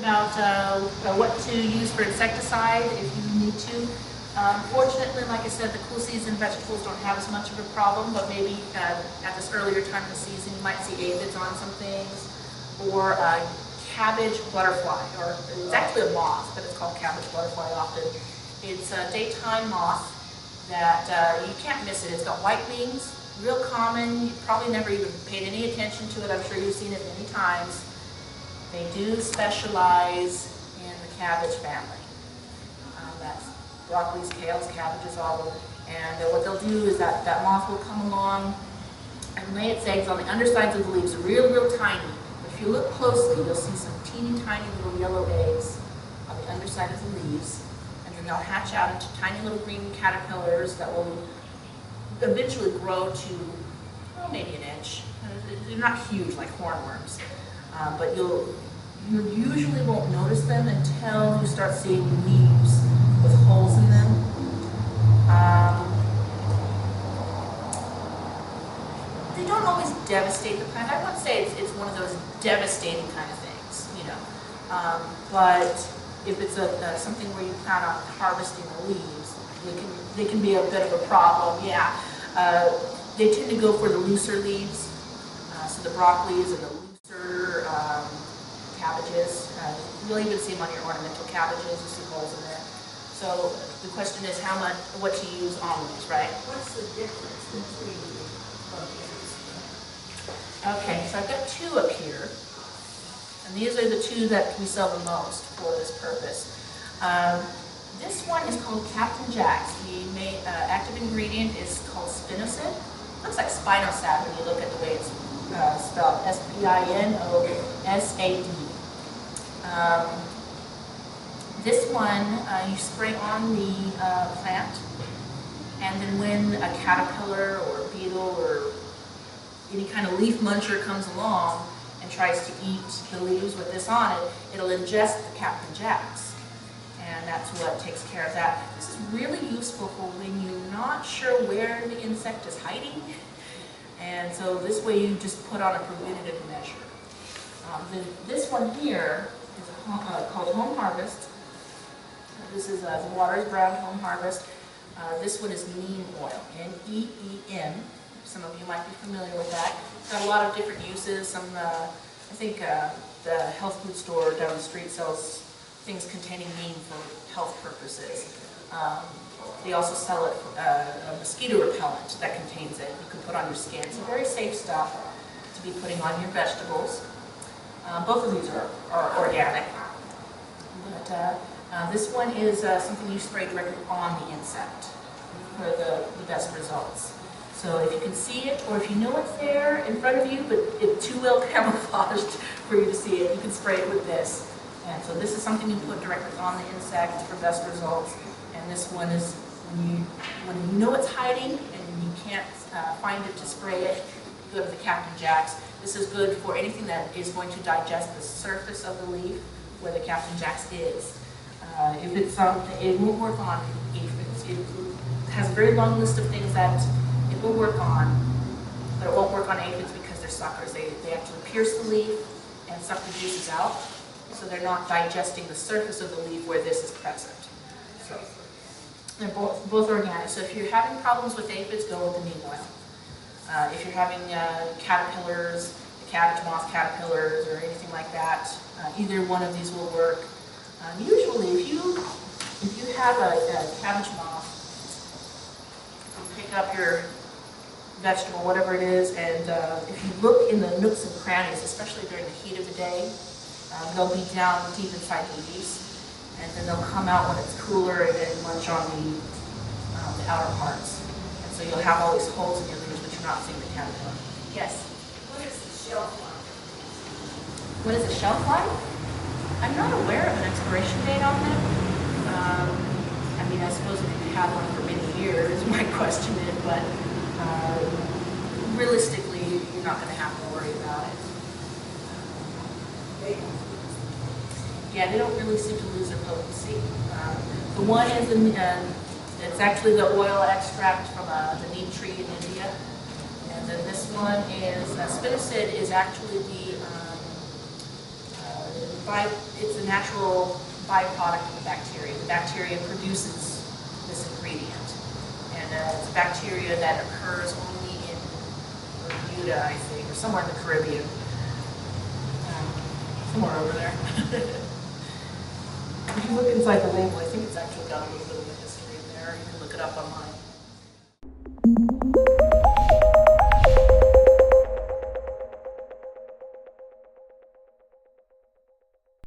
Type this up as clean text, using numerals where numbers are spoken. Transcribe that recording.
about what to use for insecticide if you need to. Fortunately, like I said, the cool season vegetables don't have as much of a problem, but maybe at this earlier time of the season you might see aphids on some things, or cabbage butterfly, or it's actually a moth, but it's called cabbage butterfly often. It's a daytime moth that you can't miss it. It's got white wings, real common. You probably never even paid any attention to it. I'm sure you've seen it many times. They do specialize in the cabbage family. That's broccolis, kales, cabbages, all of them. And what they'll do is that moth will come along and lay its eggs on the undersides of the leaves, real, real tiny. But if you look closely, you'll see some teeny tiny little yellow eggs on the underside of the leaves. And then they'll hatch out into tiny little green caterpillars that will eventually grow to, well, maybe an inch. They're not huge like hornworms. But you usually won't notice them until you start seeing leaves with holes in them. They don't always devastate the plant. I wouldn't say it's one of those devastating kind of things, you know. But if it's something where you plan on harvesting the leaves, they can be a bit of a problem. Yeah, they tend to go for the looser leaves, so the broccolis and the looser cabbages. You'll even see them on your ornamental cabbages. You see holes in there. So the question is what to use on these, right? What's the difference between those? Okay, so I've got two up here, and these are the two that we sell the most for this purpose. This one is called Captain Jack's. The active ingredient is called spinosad. Looks like spinosad when you look at the way it's spelled, S-P-I-N-O-S-A-D. This one you spray on the plant, and then when a caterpillar or a beetle or any kind of leaf muncher comes along and tries to eat the leaves with this on it, it'll ingest the Captain Jack's, and that's what takes care of that. This is really useful for when you're not sure where the insect is hiding, and so this way you just put on a preventative measure. This one here is called Home Harvest. This is the Water is Brown Home Harvest. This one is neem oil, N-E-E-M. Some of you might be familiar with that. It's got a lot of different uses. I think the health food store down the street sells things containing neem for health purposes. They also sell it a mosquito repellent that contains it. You can put on your skin. It's very safe stuff to be putting on your vegetables. Both of these are organic. But this one is something you spray directly on the insect for the best results. So if you can see it, or if you know it's there in front of you, but it's too well camouflaged for you to see it, you can spray it with this. And so this is something you put directly on the insect for best results. And this one is when you know it's hiding and you can't find it to spray it, you go to the Captain Jack's. This is good for anything that is going to digest the surface of the leaf where the Captain Jack's is. If it's something, it won't work on aphids. It has a very long list of things that it will work on, but it won't work on aphids because they're suckers. They actually pierce the leaf and suck the juices out, so they're not digesting the surface of the leaf where this is present. So they're both organic. So if you're having problems with aphids, go with the neem oil. If you're having caterpillars, the cabbage moth caterpillars, or anything like that, either one of these will work. Usually, if you have a cabbage moth, you pick up your vegetable, whatever it is, and if you look in the nooks and crannies, especially during the heat of the day, they'll be down deep inside the leaves, and then they'll come out when it's cooler and munch on the outer parts. And so you'll have all these holes in your leaves, but you're not seeing the caterpillar. Yes? What is the shelf life? What is a shelf life? I'm not aware of an expiration date on them. I mean, I suppose if you've had one for many years, my question is, but realistically, you're not going to have to worry about it. Yeah, they don't really seem to lose their potency. The one is, it's actually the oil extract from the neem tree in India. And then this one is, spinosad is actually the it's a natural byproduct of the bacteria. The bacteria produces this ingredient. And it's a bacteria that occurs only in Bermuda, I think, or somewhere in the Caribbean. Somewhere over there. If you look inside the label, I think it's actually got a little bit of the history in there. You can look it up online.